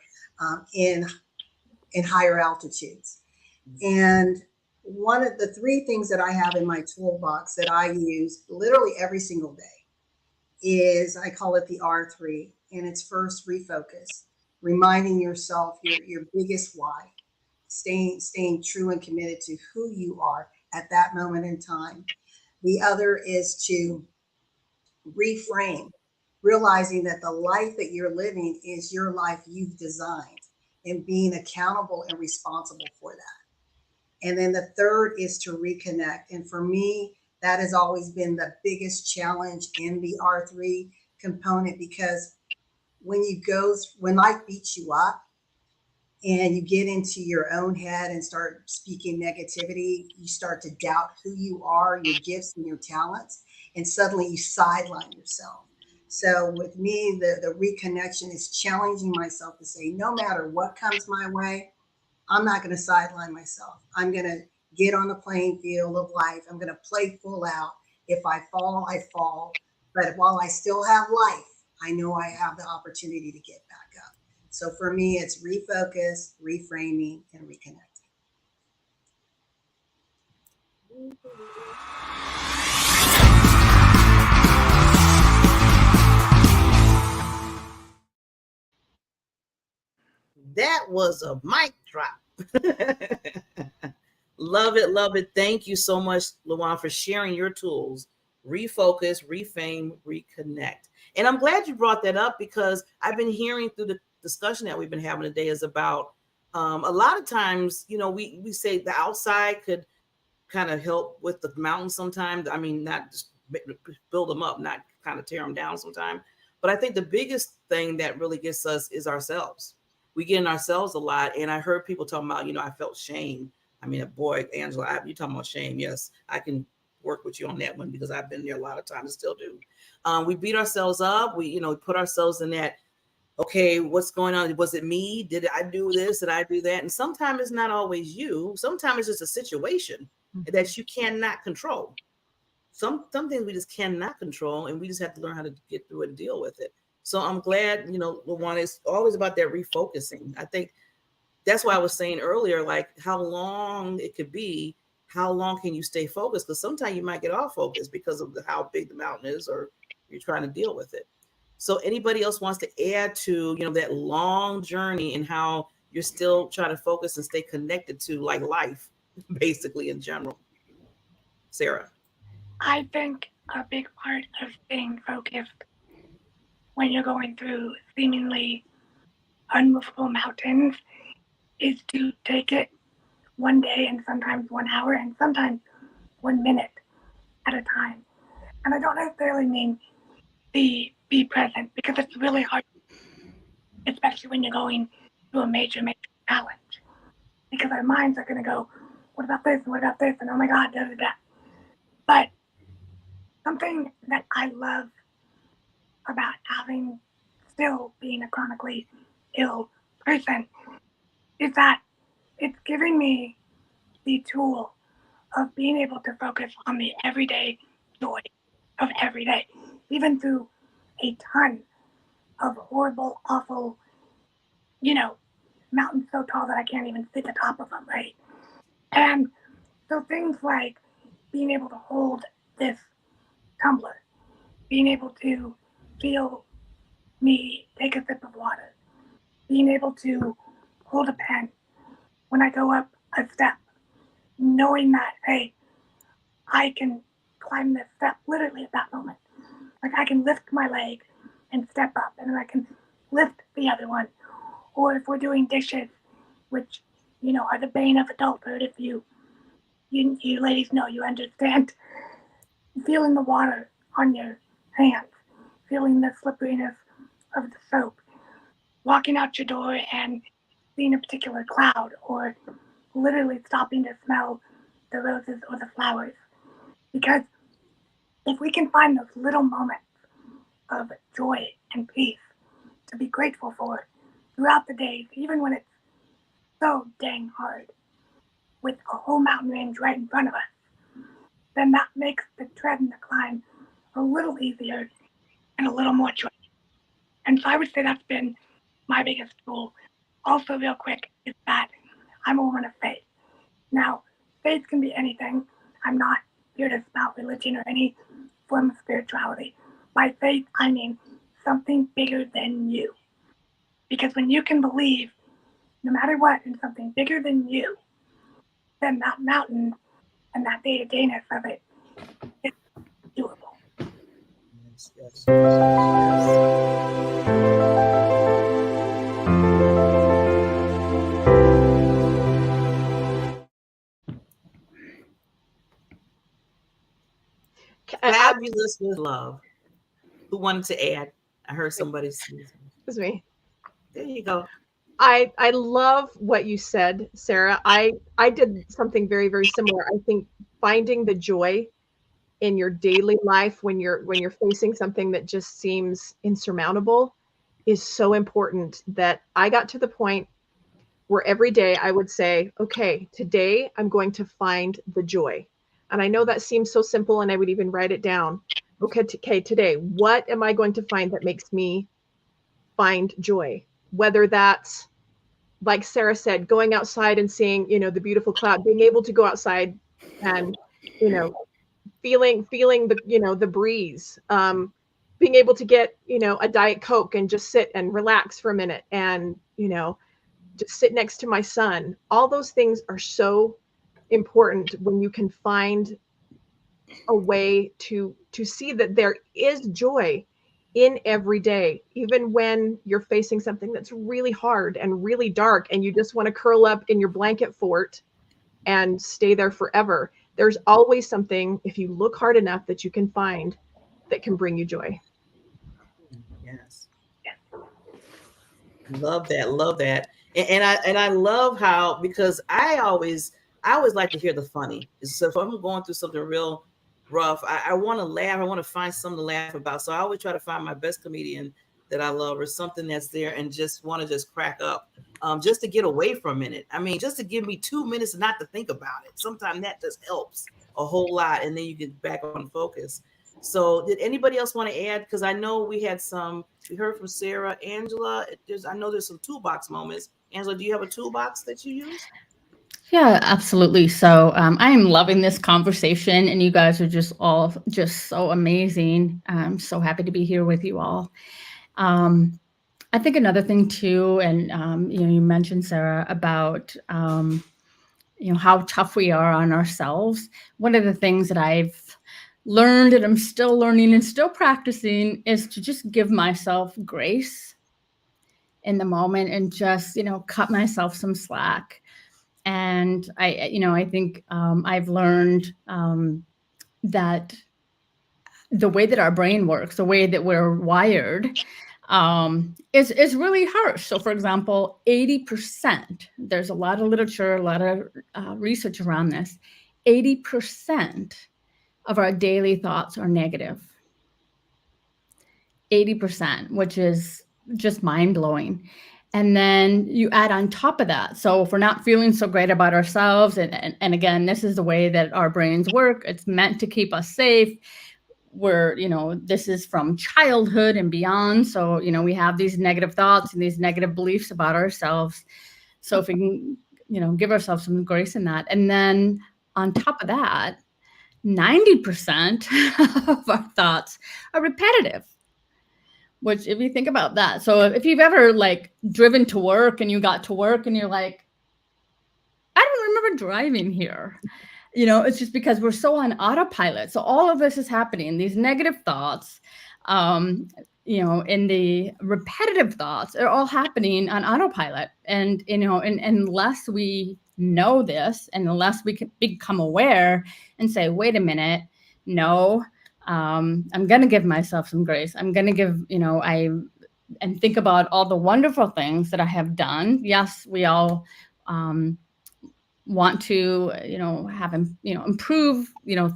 in higher altitudes. And one of the three things that I have in my toolbox that I use literally every single day is, I call it the R3, and it's first refocus, reminding yourself your biggest why, staying true and committed to who you are at that moment in time. The other is to reframe, realizing that the life that you're living is your life you've designed, and being accountable and responsible for that. And then the third is to reconnect. And for me, that has always been the biggest challenge in the R3 component, because when life beats you up and you get into your own head and start speaking negativity, you start to doubt who you are, your gifts and your talents, and suddenly you sideline yourself. So with me, the reconnection is challenging myself to say, no matter what comes my way, I'm not going to sideline myself. I'm going to get on the playing field of life. I'm going to play full out. If I fall, I fall. But while I still have life, I know I have the opportunity to get back up. So for me, it's refocus, reframing, and reconnecting. That was a mic drop. Love it, love it. Thank you so much, LaWanna, for sharing your tools. Refocus, reframe, reconnect. And I'm glad you brought that up, because I've been hearing through the discussion that we've been having today is about a lot of times, we say the outside could kind of help with the mountains sometimes. I mean, not just build them up, not kind of tear them down sometimes. But I think the biggest thing that really gets us is ourselves. We get in ourselves a lot. And I heard people talking about, I felt shame. I mean, boy, Angela, you talking about shame. Yes, I can work with you on that one, because I've been there a lot of times and still do. We beat ourselves up. We, put ourselves in that, okay, what's going on? Was it me? Did I do this? Did I do that? And sometimes it's not always you. Sometimes it's just a situation that you cannot control. Some things we just cannot control, and we just have to learn how to get through it and deal with it. So I'm glad, LaWanna, is always about that refocusing. I think that's why I was saying earlier, like how long it could be, how long can you stay focused? Because sometimes you might get off focus because of how big the mountain is, or you're trying to deal with it. So anybody else wants to add to, that long journey and how you're still trying to focus and stay connected to like life, basically in general? Sara. I think a big part of staying focused when you're going through seemingly unmovable mountains is to take it one day, and sometimes 1 hour, and sometimes 1 minute at a time. And I don't necessarily mean be present, because it's really hard, especially when you're going through a major challenge, because our minds are going to go, what about this? What about this? And oh my God, da da da. But something that I love about still being a chronically ill person is that it's giving me the tool of being able to focus on the everyday joy of every day, even through a ton of horrible, awful, mountains so tall that I can't even see the top of them, right? And so things like being able to hold this tumbler, being able to feel me take a sip of water, being able to hold a pen when I go up a step, knowing that, hey, I can climb this step literally at that moment. Like I can lift my leg and step up, and then I can lift the other one. Or if we're doing dishes, which, you know, are the bane of adulthood, if you ladies know, you understand, feeling the water on your hands, feeling the slipperiness of the soap, walking out your door and seeing a particular cloud, or literally stopping to smell the roses or the flowers. Because if we can find those little moments of joy and peace to be grateful for throughout the day, even when it's so dang hard, with a whole mountain range right in front of us, then that makes the tread and the climb a little easier and a little more joyful. And so I would say that's been my biggest tool. Also, real quick, is that I'm a woman of faith. Now, faith can be anything. I'm not here to spout religion or any form of spirituality. By faith, I mean something bigger than you. Because when you can believe, no matter what, in something bigger than you, then that mountain and that day-to-dayness of it is doable. Yes, yes, yes. Fabulous with love. Who wanted to add? I heard somebody say. It was me. There you go. I love what you said, Sarah. I did something very, very similar. I think finding the joy in your daily life when you're facing something that just seems insurmountable is so important, that I got to the point where every day I would say, okay, today I'm going to find the joy. And I know that seems so simple, and I would even write it down. Okay, today, what am I going to find that makes me find joy? Whether that's, like Sarah said, going outside and seeing, you know, the beautiful cloud, being able to go outside and, you know, feeling the, you know, the breeze, being able to get, you know, a Diet Coke and just sit and relax for a minute and, you know, just sit next to my son. All those things are so important when you can find a way to see that there is joy in every day, even when you're facing something that's really hard and really dark and you just want to curl up in your blanket fort and stay there forever. There's always something, if you look hard enough, that you can find that can bring you joy. Yes. Love that. Love that. And I love how, because I always like to hear the funny. So if I'm going through something real rough, I want to laugh. I want to find something to laugh about. So I always try to find my best comedian that I love, or something that's there, and just want to just crack up, just to get away for a minute. I mean, just to give me 2 minutes not to think about it. Sometimes that just helps a whole lot, and then you get back on focus. So did anybody else want to add? Because I know we heard from Sarah. Angela, I know there's some toolbox moments. Angela, do you have a toolbox that you use? Yeah, absolutely. So I am loving this conversation, and you guys are just all just so amazing. I'm so happy to be here with you all. I think another thing too, and you know, you mentioned, Sarah, about you know, how tough we are on ourselves. One of the things that I've learned, and I'm still learning and still practicing, is to just give myself grace in the moment and just, you know, cut myself some slack. And I think I've learned that the way that our brain works, the way that we're wired, is really harsh. So, for example, 80%, there's a lot of literature, a lot of research around this, 80% of our daily thoughts are negative. 80%, which is just mind-blowing. And then you add on top of that. So if we're not feeling so great about ourselves, and again, this is the way that our brains work. It's meant to keep us safe. This is from childhood and beyond. So, you know, we have these negative thoughts and these negative beliefs about ourselves. So if we can, you know, give ourselves some grace in that. And then on top of that, 90% of our thoughts are repetitive. Which, if you think about that, so if you've ever like driven to work and you got to work and you're like, I don't remember driving here. It's just because we're so on autopilot. So all of this is happening, these negative thoughts, and the repetitive thoughts are all happening on autopilot. And, and unless we know this, and unless we can become aware and say, wait a minute, no, I'm going to give myself some grace. I'm going to give, and think about all the wonderful things that I have done. Yes, we all, want to, have, improve,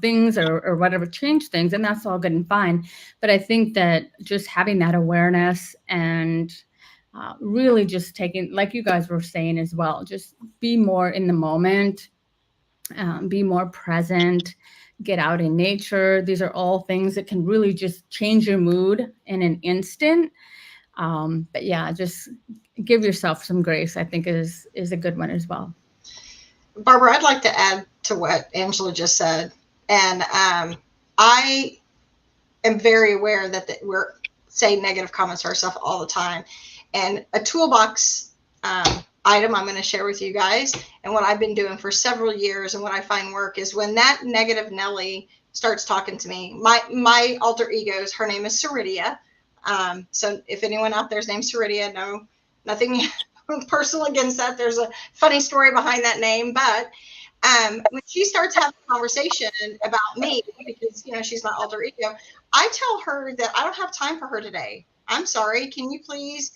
things or whatever, change things. And that's all good and fine. But I think that just having that awareness and really just taking, like you guys were saying as well, just be more in the moment, be more present, get out in nature. These are all things that can really just change your mood in an instant. But yeah, just give yourself some grace, I think is a good one as well. Barbara, I'd like to add to what Angela just said. And I am very aware that we're saying negative comments to ourselves all the time. And a toolbox item I'm going to share with you guys, and what I've been doing for several years and what I find work is when that negative Nelly starts talking to me, my alter egos, her name is Ceridia. So if anyone out there's named Ceridia, no, nothing personal against that. There's a funny story behind that name, but when she starts having a conversation about me, because she's my alter ego, I tell her that I don't have time for her today. I'm sorry. Can you please,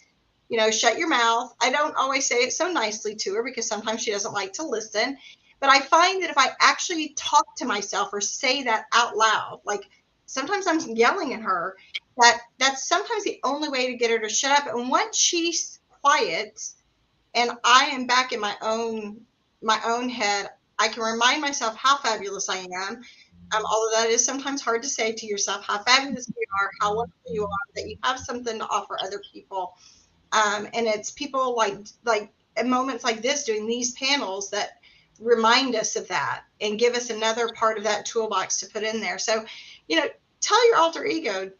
shut your mouth? I don't always say it so nicely to her because sometimes she doesn't like to listen. But I find that if I actually talk to myself or say that out loud, like sometimes I'm yelling at her, that's sometimes the only way to get her to shut up. And once she's quiet and I am back in my own head, I can remind myself how fabulous I am. Although that is sometimes hard to say to yourself, how fabulous you are, how wonderful you are, that you have something to offer other people. And it's people like at moments like this, doing these panels that remind us of that and give us another part of that toolbox to put in there. So, tell your alter ego,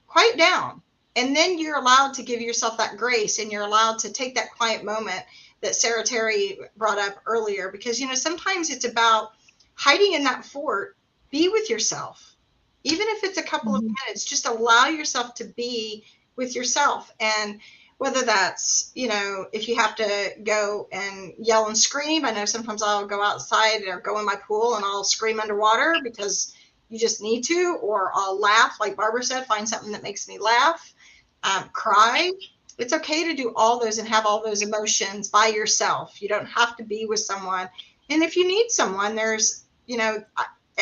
quiet down. And then you're allowed to give yourself that grace, and you're allowed to take that quiet moment that Sara Terry brought up earlier, because, sometimes it's about hiding in that fort. Be with yourself. Even if it's a couple of minutes, just allow yourself to be with yourself. And whether that's, if you have to go and yell and scream, I know sometimes I'll go outside or go in my pool and I'll scream underwater because you just need to, or I'll laugh, like Barbara said, find something that makes me laugh, cry. It's okay to do all those and have all those emotions by yourself. You don't have to be with someone. And if you need someone, there's,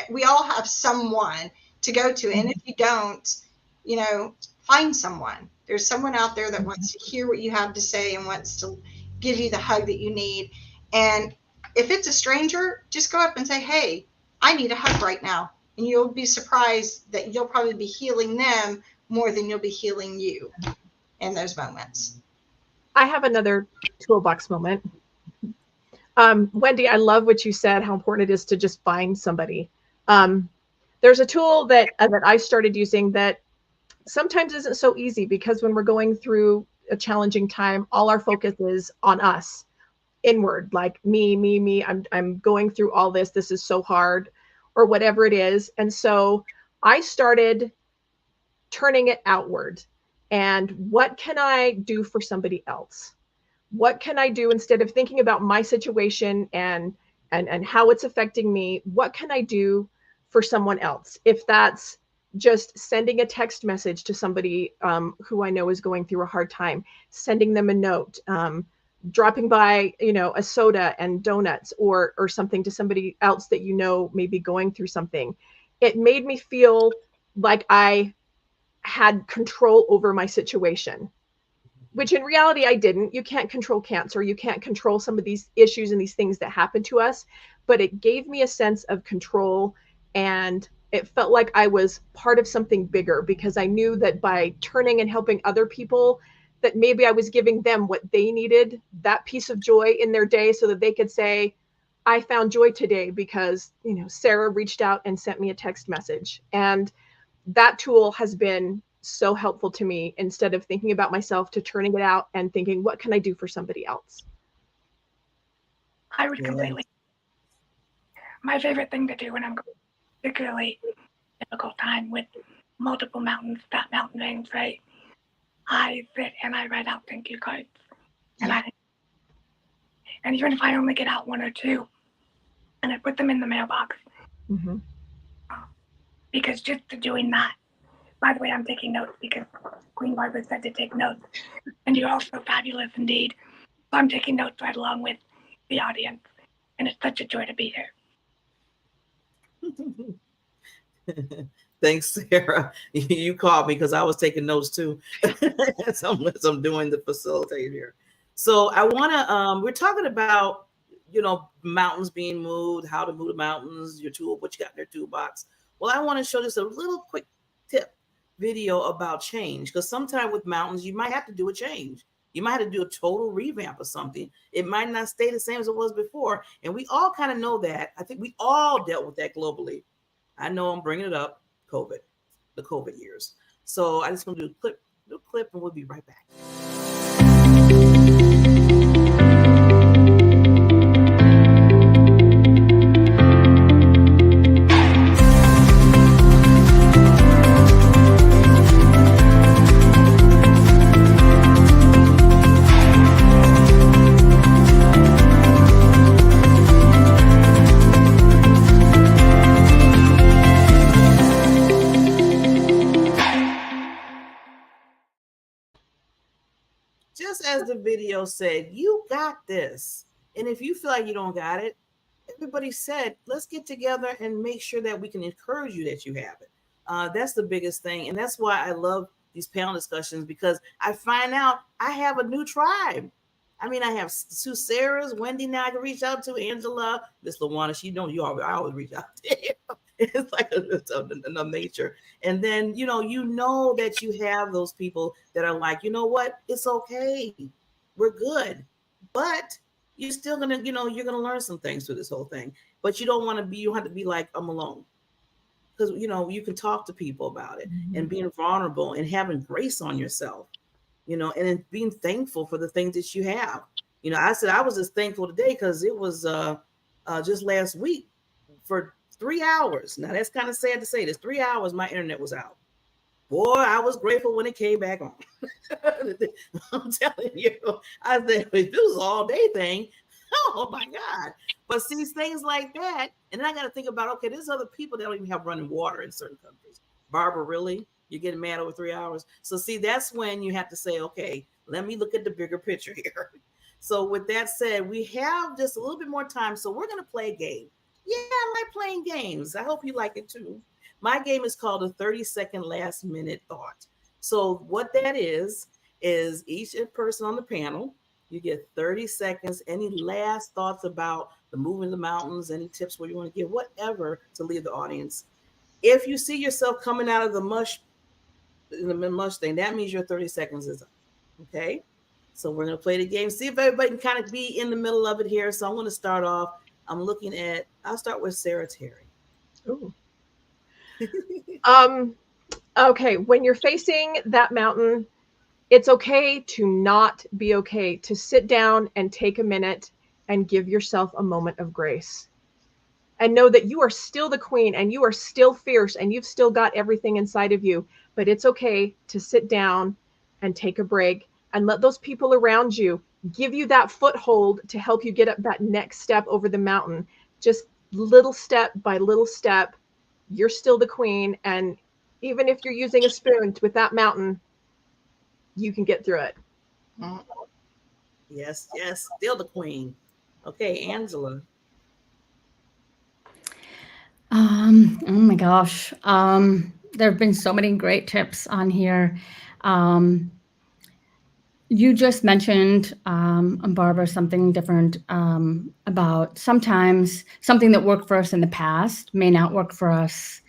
we all have someone to go to. And if you don't, find someone. There's someone out there that wants to hear what you have to say and wants to give you the hug that you need. And if it's a stranger, just go up and say, hey, I need a hug right now. And you'll be surprised that you'll probably be healing them more than you'll be healing you in those moments. I have another toolbox moment. Wendi, I love what you said, how important it is to just find somebody. There's a tool that I started using that sometimes isn't so easy, because when we're going through a challenging time, all our focus is on us, inward, like me, I'm going through all this. This is so hard, or whatever it is. And so I started turning it outward. And what can I do for somebody else? What can I do instead of thinking about my situation and how it's affecting me? What can I do for someone else? If that's just sending a text message to somebody who I know is going through a hard time, sending them a note, dropping by, a soda and donuts or something to somebody else that may be going through something. It made me feel like I had control over my situation, which in reality I didn't. You can't control cancer. You can't control some of these issues and these things that happen to us, but it gave me a sense of control, and it felt like I was part of something bigger, because I knew that by turning and helping other people, that maybe I was giving them what they needed, that piece of joy in their day, so that they could say, I found joy today because, you know, Sara reached out and sent me a text message, and that tool has been so helpful to me instead of thinking about myself to turning it out and thinking, what can I do for somebody else? I would completely. My favorite thing to do when I'm going particularly difficult time with multiple mountains, that mountain names, right? I sit and I write out thank you cards. And even if I only get out one or two, and I put them in the mailbox. Mm-hmm. Because just doing that, by the way, I'm taking notes because Queen Barbara said to take notes. And you're also fabulous indeed. So I'm taking notes right along with the audience. And it's such a joy to be here. Thanks, Sara. You called me because I was taking notes too. as I'm doing the facilitate here. So I want to, we're talking about, you know, mountains being moved, how to move the mountains, your tool, what you got in your toolbox. Well, I want to show just a little quick tip video about change, because sometimes with mountains, you might have to do a change. You might have to do a total revamp of something. It might not stay the same as it was before. And we all kind of know that. I think we all dealt with that globally. I know I'm bringing it up, the COVID years. So I just want to do a clip and we'll be right back. As the video said, you got this. And if you feel like you don't got it, everybody said, let's get together and make sure that we can encourage you that you have it. That's the biggest thing. And that's why I love these panel discussions, because I find out I have a new tribe. I mean, I have two Sarahs, Wendi now I can reach out to, Angela, Miss LaWanna, I always reach out to you. It's like a nature. And then, you know that you have those people that are like, you know what? It's okay. We're good. But you're still going to, you're going to learn some things through this whole thing. But you don't have to be like, I'm alone. Because, you can talk to people about it, mm-hmm. and being vulnerable and having grace on yourself, and being thankful for the things that you have. I said I was just thankful today because it was just last week for 3 hours. Now that's kind of sad to say this. 3 hours my internet was out. Boy, I was grateful when it came back on. I'm telling you, I said if it was an all day thing, oh my God. But see, things like that, and then I got to think about, okay, there's other people that don't even have running water in certain countries. Barbara, really? You're getting mad over 3 hours? So see, that's when you have to say, okay, let me look at the bigger picture here. So with that said, we have just a little bit more time. So we're going to play a game. Yeah, I like playing games. I hope you like it too. My game is called a 30-second last minute thought. So what that is each person on the panel, you get 30 seconds, any last thoughts about the moving of the mountains, any tips where you want to give, whatever, to leave the audience. If you see yourself coming out of the mush thing, that means your 30 seconds is up. Okay? So we're going to play the game. See if everybody can kind of be in the middle of it here. So I'm going to start off. I'll start with Sara Terry. Ooh. Okay. When you're facing that mountain, it's okay to not be okay, to sit down and take a minute and give yourself a moment of grace. And know that you are still the queen and you are still fierce and you've still got everything inside of you. But it's okay to sit down and take a break and let those people around you give you that foothold to help you get up that next step over the mountain. Just little step by little step, you're still the queen. And even if you're using a spoon with that mountain, you can get through it. Yes, still the queen. Okay, Angela. Oh my gosh. There have been so many great tips on here. You just mentioned, Barbara, something different about sometimes something that worked for us in the past may not work for us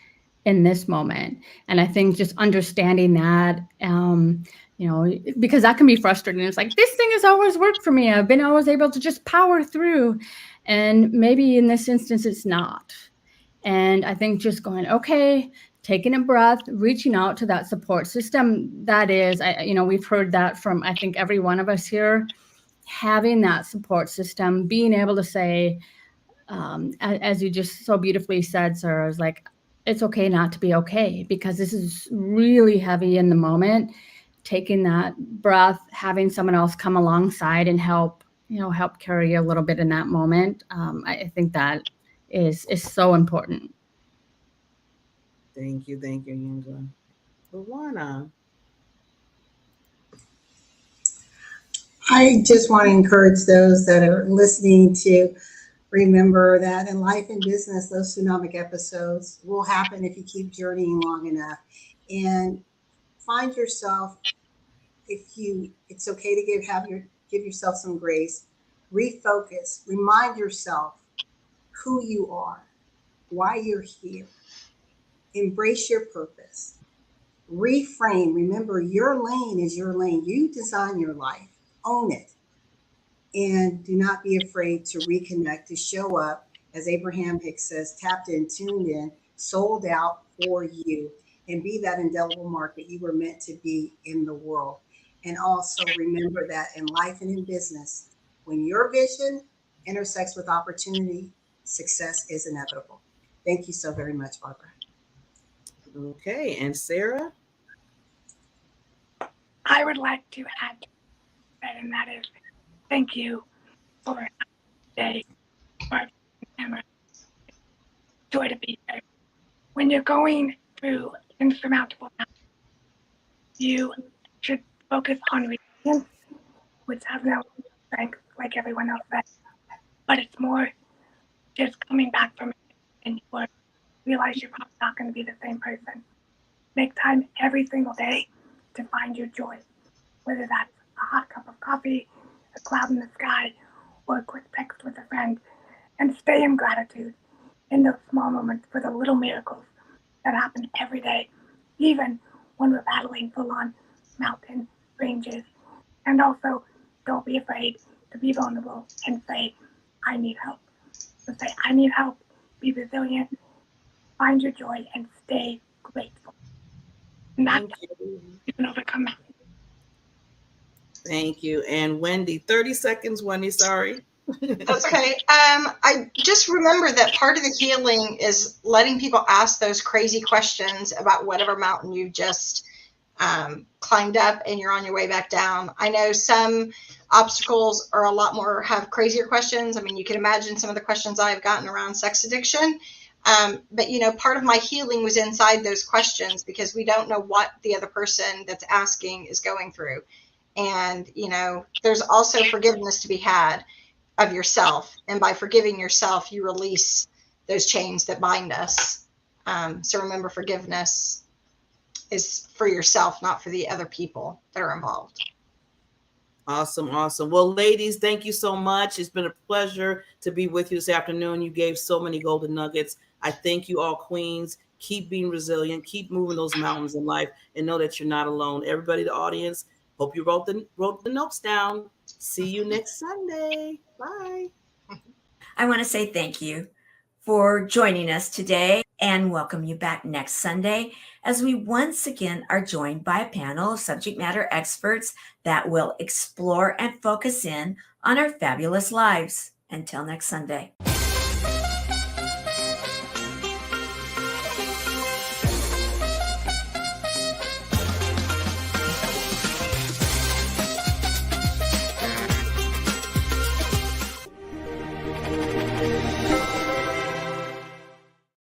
in this moment. And I think just understanding that, because that can be frustrating. It's like, this thing has always worked for me. I've been always able to just power through. And maybe in this instance, it's not. And I think just going, okay, taking a breath, reaching out to that support system. That is, we've heard that from, I think, every one of us here, having that support system, being able to say, as you just so beautifully said, Sarah, is like, it's okay not to be okay, because this is really heavy in the moment. Taking that breath, having someone else come alongside and help carry you a little bit in that moment. I think that is so important. Thank you, Angela. LaWanna. I just want to encourage those that are listening to remember that in life and business, those tsunamic episodes will happen if you keep journeying long enough. And find yourself, it's okay to give yourself some grace, refocus, remind yourself who you are, why you're here, embrace your purpose, reframe. Remember, your lane is your lane. You design your life, own it. And do not be afraid to reconnect, to show up, as Abraham Hicks says, tapped in, tuned in, sold out for you, and be that indelible mark that you were meant to be in the world. And also remember that in life and in business, when your vision intersects with opportunity, success is inevitable. Thank you so very much, Barbara. Okay, and Sarah? I would like to add to that, and that is, thank you for today. Joy to be here. When you're going through insurmountable mountains, you should focus on resilience, which has no strength like everyone else said, but it's more just coming back from it and you realize you're probably not going to be the same person. Make time every single day to find your joy, whether that's a hot cup of coffee, a cloud in the sky, or a quick text with a friend, and stay in gratitude in those small moments for the little miracles that happen every day, even when we're battling full-on mountain ranges. And also, don't be afraid to be vulnerable and say, I need help. So say, I need help, be resilient, find your joy, and stay grateful. And that's you can overcome that. Thank you. And Wendi, 30 seconds, Wendi, sorry. That's okay. I just remember that part of the healing is letting people ask those crazy questions about whatever mountain you just climbed up and you're on your way back down. I know some obstacles are a lot more, have crazier questions. I mean, you can imagine some of the questions I've gotten around sex addiction. But, part of my healing was inside those questions, because we don't know what the other person that's asking is going through. And, there's also forgiveness to be had of yourself. And by forgiving yourself, you release those chains that bind us. So remember, forgiveness is for yourself, not for the other people that are involved. Awesome. Well, ladies, thank you so much. It's been a pleasure to be with you this afternoon. You gave so many golden nuggets. I thank you all, queens. Keep being resilient. Keep moving those mountains in life, and know that you're not alone. Everybody, the audience, hope you wrote the notes down. See you next Sunday. Bye. I want to say thank you for joining us today and welcome you back next Sunday as we once again are joined by a panel of subject matter experts that will explore and focus in on our fabulous lives. Until next Sunday.